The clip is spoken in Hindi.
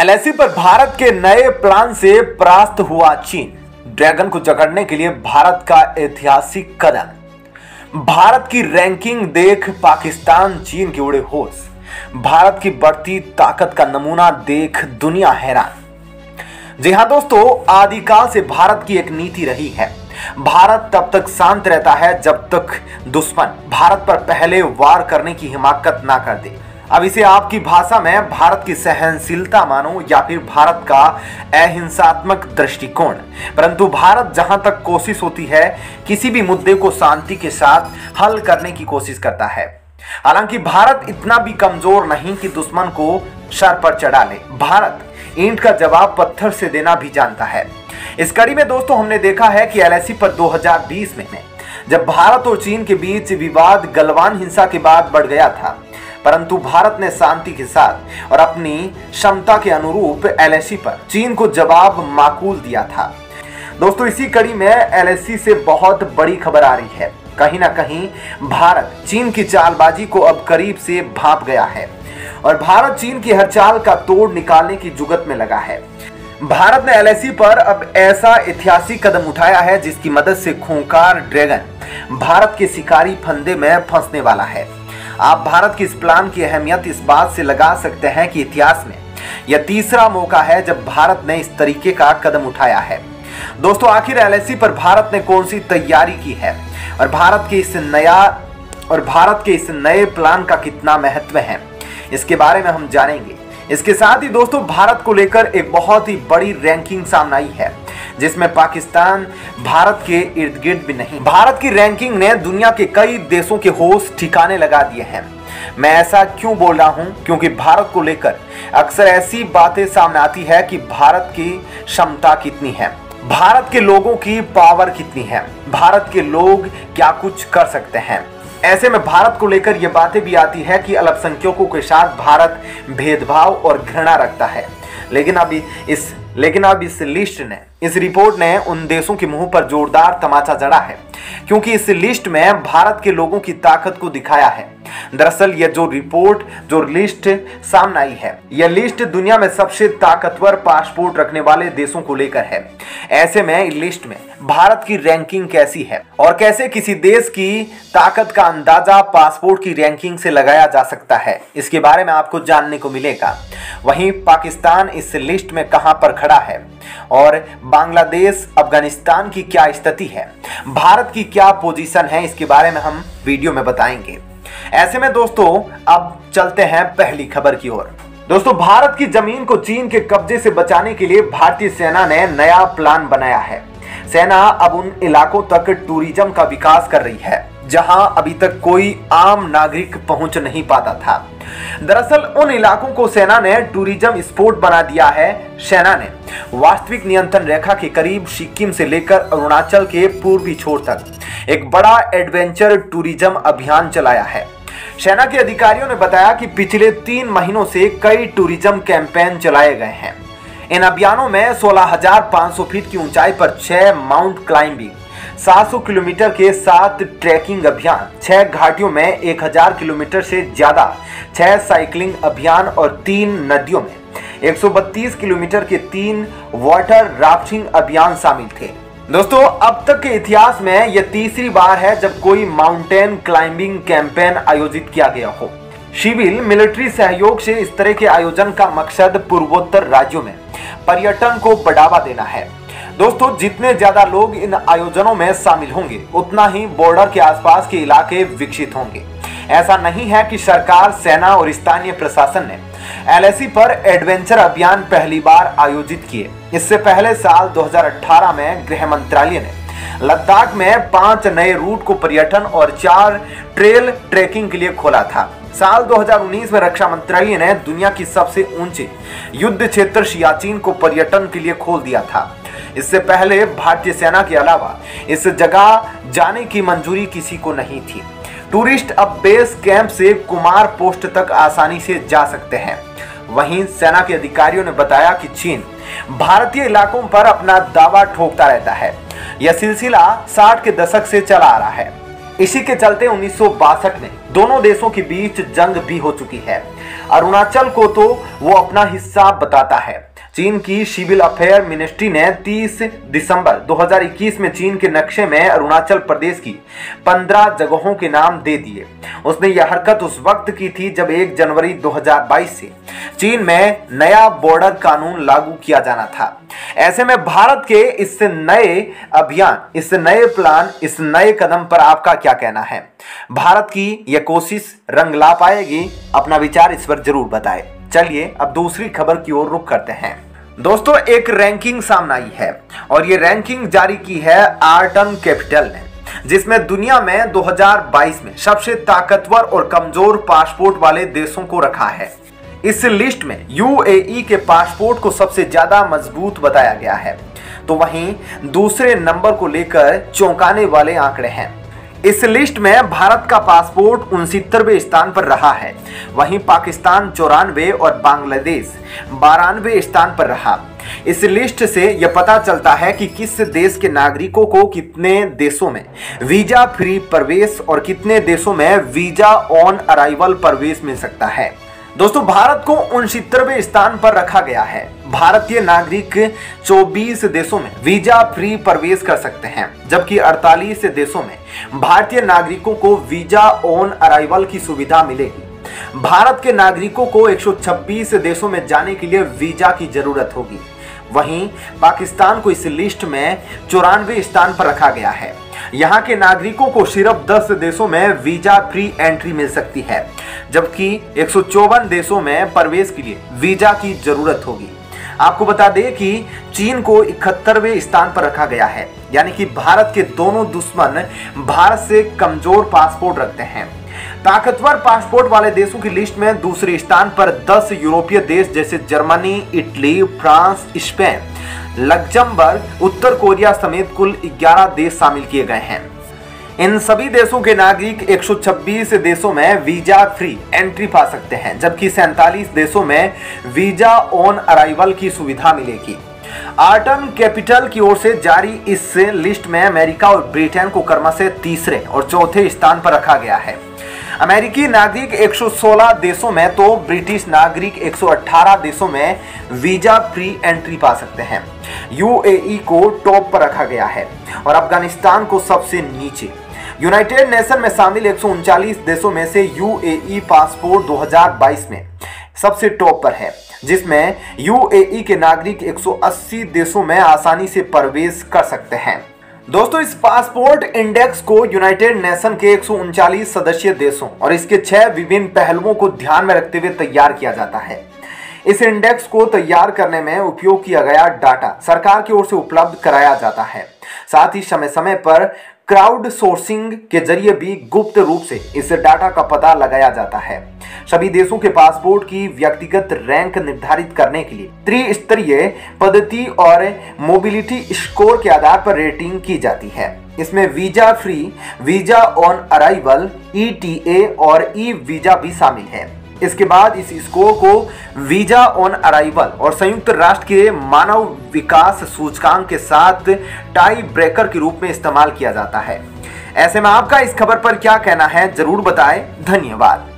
एलएसी पर भारत के नए प्लान से परास्त हुआ चीन। ड्रैगन को जकड़ने के लिए भारत का ऐतिहासिक कदम। भारत की रैंकिंग देख पाकिस्तान चीन के उड़े होश। भारत की बढ़ती ताकत का नमूना देख दुनिया हैरान। जी हां दोस्तों, आदिकाल से भारत की एक नीति रही है। भारत तब तक शांत रहता है जब तक दुश्मन भारत पर पहले वार करने की हिम्मत ना कर दे। अब इसे आपकी भाषा में भारत की सहनशीलता मानो या फिर भारत का अहिंसात्मक दृष्टिकोण। परंतु भारत जहां तक कोशिश होती है किसी भी मुद्दे को शांति के साथ हल करने की कोशिश करता है। हालांकि भारत इतना भी कमजोर नहीं कि दुश्मन को सर पर चढ़ा ले। भारत ईंट का जवाब पत्थर से देना भी जानता है। इस कड़ी में दोस्तों हमने देखा है कि एलएसी पर 2020 में जब भारत और चीन के बीच विवाद गलवान हिंसा के बाद बढ़ गया था, परंतु भारत ने शांति के साथ और अपनी क्षमता के अनुरूप एलएसी पर चीन को जवाब माकूल दिया था। दोस्तों इसी कड़ी में एलएसी से बहुत बड़ी खबर आ रही है। कहीं ना कहीं भारत चीन की चालबाजी को अब करीब से भांप गया है और भारत चीन की हर चाल का तोड़ निकालने की जुगत में लगा है। भारत ने एलएसी पर अब ऐसा ऐतिहासिक कदम उठाया है जिसकी मदद से खूंखार ड्रैगन भारत के शिकारी फंदे में फंसने वाला है। आप भारत की इस प्लान की अहमियत इस बात से लगा सकते हैं कि इतिहास में यह तीसरा मौका है जब भारत ने इस तरीके का कदम उठाया है। दोस्तों आखिर एलएसी पर भारत ने कौन सी तैयारी की है और भारत के इस नए प्लान का कितना महत्व है, इसके बारे में हम जानेंगे। इसके साथ ही दोस्तों भारत को लेकर एक बहुत ही बड़ी रैंकिंग सामने आई है जिसमें पाकिस्तान भारत के इर्द गिर्द भी नहीं। भारत की रैंकिंग ने दुनिया के कई देशों के होश ठिकाने लगा दिए हैं। मैं ऐसा क्यों बोल रहा हूं? क्योंकि भारत को लेकर अक्सर ऐसी बातें सामने आती है कि भारत की क्षमता कितनी है, भारत के लोगों की पावर कितनी है, भारत के लोग क्या कुछ कर सकते हैं। ऐसे में भारत को लेकर यह बातें भी आती है कि अल्पसंख्यकों के साथ भारत भेदभाव और घृणा रखता है। लेकिन अब इस रिपोर्ट ने उन देशों के मुंह पर जोरदार तमाचा जड़ा है क्योंकि इस लिस्ट में भारत के लोगों की ताकत को दिखाया है। दरअसल यह जो लिस्ट सामने आई है, यह लिस्ट दुनिया में सबसे ताकतवर पासपोर्ट रखने वाले देशों को लेकर है। ऐसे में इस लिस्ट में भारत की रैंकिंग कैसी है और कैसे किसी देश की ताकत का अंदाजा पासपोर्ट की रैंकिंग से लगाया जा सकता है, इसके बारे में आपको जानने को मिलेगा। वहीं पाकिस्तान इस लिस्ट में कहां पर खड़ा है और बांग्लादेश, अफगानिस्तान की क्या स्थिति है, भारत की क्या पोजीशन है, इसके बारे में हम वीडियो में बताएंगे। ऐसे में दोस्तों अब चलते हैं पहली खबर की ओर। दोस्तों भारत की जमीन को चीन के कब्जे से बचाने के लिए भारतीय सेना ने नया प्लान बनाया है। सेना अब उन इलाकों तक टूरिज्म का विकास कर रही है जहां अभी तक कोई आम नागरिक पहुंच नहीं पाता था। दरअसल उन इलाकों को सेना ने टूरिज्म स्पॉट बना दिया है। सेना ने वास्तविक नियंत्रण रेखा के करीब सिक्किम से लेकर अरुणाचल के पूर्वी छोर तक एक बड़ा एडवेंचर टूरिज्म अभियान चलाया है। सेना के अधिकारियों ने बताया कि पिछले 3 महीनों से कई टूरिज्म कैंपेन चलाए गए हैं। इन अभियानों में 16,500 फीट की ऊंचाई पर 6 माउंट क्लाइंबिंग, 700 किलोमीटर के 7 ट्रैकिंग अभियान, 6 घाटियों में 1000 किलोमीटर से ज्यादा 6 साइकिलिंग अभियान और 3 नदियों में 132 किलोमीटर के 3 वाटर राफ्टिंग अभियान शामिल थे। दोस्तों अब तक के इतिहास में यह तीसरी बार है जब कोई माउंटेन क्लाइंबिंग कैंपेन आयोजित किया गया हो। सिविल मिलिट्री सहयोग से इस तरह के आयोजन का मकसद पूर्वोत्तर राज्यों में पर्यटन को बढ़ावा देना है। दोस्तों जितने ज्यादा लोग इन आयोजनों में शामिल होंगे उतना ही बॉर्डर के आसपास के इलाके विकसित होंगे। ऐसा नहीं है कि सरकार, सेना और स्थानीय प्रशासन ने एलएसी पर एडवेंचर अभियान पहली बार आयोजित किए। इससे पहले साल 2018 में गृह मंत्रालय ने लद्दाख में 5 नए रूट को पर्यटन और 4 ट्रेल ट्रैकिंग के लिए खोला था। साल 2019 में रक्षा मंत्रालय ने दुनिया की सबसे ऊंचे युद्ध क्षेत्र सियाचिन को पर्यटन के लिए खोल दिया था। इससे पहले भारतीय सेना के अलावा इस जगह जाने की मंजूरी किसी को नहीं थी। टूरिस्ट अब बेस कैंप से कुमार पोस्ट तक आसानी से जा सकते हैं। वहीं सेना के अधिकारियों ने बताया कि चीन भारतीय इलाकों पर अपना दावा ठोकता रहता है। यह सिलसिला 60 के दशक से चला आ रहा है। इसी के चलते 1962 में दोनों देशों के बीच जंग भी हो चुकी है। अरुणाचल को तो वो अपना हिस्सा बताता है। चीन की सिविल अफेयर मिनिस्ट्री ने 30 दिसंबर 2021 में चीन के नक्शे में अरुणाचल प्रदेश की 15 जगहों के नाम दे दिए। उसने यह हरकत उस वक्त की थी जब 1 जनवरी 2022 से चीन में नया बॉर्डर कानून लागू किया जाना था। ऐसे में भारत के इस नए अभियान, इस नए प्लान, इस नए कदम पर आपका क्या कहना है? भारत की यह कोशिश रंग ला पाएगी? अपना विचार इस पर जरूर बताएं। चलिए अब दूसरी खबर की ओर रुख करते हैं। दोस्तों, एक रैंकिंग सामने आई है और ये रैंकिंग जारी की है आर्टन कैपिटल ने, जिसमें दुनिया में 2022 में सबसे ताकतवर और कमजोर पासपोर्ट वाले देशों को रखा है। इस लिस्ट में यूएई के पासपोर्ट को सबसे ज्यादा मजबूत बताया गया है, तो वहीं दूसरे नंबर को लेकर चौंकाने वाले आंकड़े हैं। इस लिस्ट में भारत का पासपोर्ट 69वें स्थान पर रहा है, वहीं पाकिस्तान 94 और बांग्लादेश 92वें स्थान पर रहा। इस लिस्ट से यह पता चलता है कि किस देश के नागरिकों को कितने देशों में वीजा फ्री प्रवेश और कितने देशों में वीजा ऑन अराइवल प्रवेश मिल सकता है। दोस्तों, भारत को 69वें स्थान पर रखा गया है। भारतीय नागरिक 24 देशों में वीजा फ्री प्रवेश कर सकते हैं, जबकि 48 देशों में भारतीय नागरिकों को वीजा ऑन अराइवल की सुविधा मिलेगी। भारत के नागरिकों को 126 देशों में जाने के लिए वीजा की जरूरत होगी। वहीं पाकिस्तान को इस लिस्ट में 94वें स्थान पर रखा गया है। यहाँ के नागरिकों को सिर्फ 10 देशों में वीजा फ्री एंट्री मिल सकती है, जबकि 154 देशों में प्रवेश के लिए वीजा की जरूरत होगी। आपको बता दें कि चीन को 71वें स्थान पर रखा गया है, यानी कि भारत के दोनों दुश्मन भारत से कमजोर पासपोर्ट रखते हैं। ताकतवर पासपोर्ट वाले देशों की लिस्ट में दूसरे स्थान पर 10 यूरोपीय देश जैसे Germany, Italy, France, Spain, Luxembourg, उत्तर कोरिया समेत कुल 11 देश शामिल किए गए हैं। इन सभी देशों के नागरिक 126 देशों में वीजा फ्री एंट्री पा सकते हैं, जबकि 47 देशों में वीजा ऑन अराइवल की सुविधा मिलेगी। आर्टन कैपिटल की ओर से जारी इस लिस्ट में अमेरिका और ब्रिटेन को क्रमशः तीसरे और चौथे स्थान पर रखा गया है। अमेरिकी नागरिक 116 देशों में तो ब्रिटिश नागरिक 118 देशों में वीजा फ्री एंट्री पा सकते हैं। यूएई को टॉप पर रखा गया है और अफगानिस्तान को सबसे नीचे। यूनाइटेड नेशन में शामिल 139 देशों में से यूएई पासपोर्ट 2022 में सबसे टॉप पर है, जिसमें यूएई के नागरिक 180 देशों में आसानी से प्रवेश कर सकते हैं। दोस्तों, इस पासपोर्ट इंडेक्स को यूनाइटेड नेशन के 139 सदस्यीय देशों और इसके 6 विभिन्न पहलुओं को ध्यान में रखते हुए तैयार किया जाता है। इस इंडेक्स को तैयार करने में उपयोग किया गया डाटा सरकार की ओर से उपलब्ध कराया जाता है। साथ ही समय समय पर क्राउड सोर्सिंग के जरिए भी गुप्त रूप से इस डाटा का पता लगाया जाता है। सभी देशों के पासपोर्ट की व्यक्तिगत रैंक निर्धारित करने के लिए त्रिस्तरीय पद्धति और मोबिलिटी स्कोर के आधार पर रेटिंग की जाती है। इसमें visa free, visa on arrival, ETA और ई वीजा भी शामिल है। इसके बाद इस स्कोर को वीजा ऑन अराइवल और संयुक्त राष्ट्र के मानव विकास सूचकांक के साथ टाई ब्रेकर के रूप में इस्तेमाल किया जाता है। ऐसे में आपका इस खबर पर क्या कहना है, जरूर बताएं। धन्यवाद।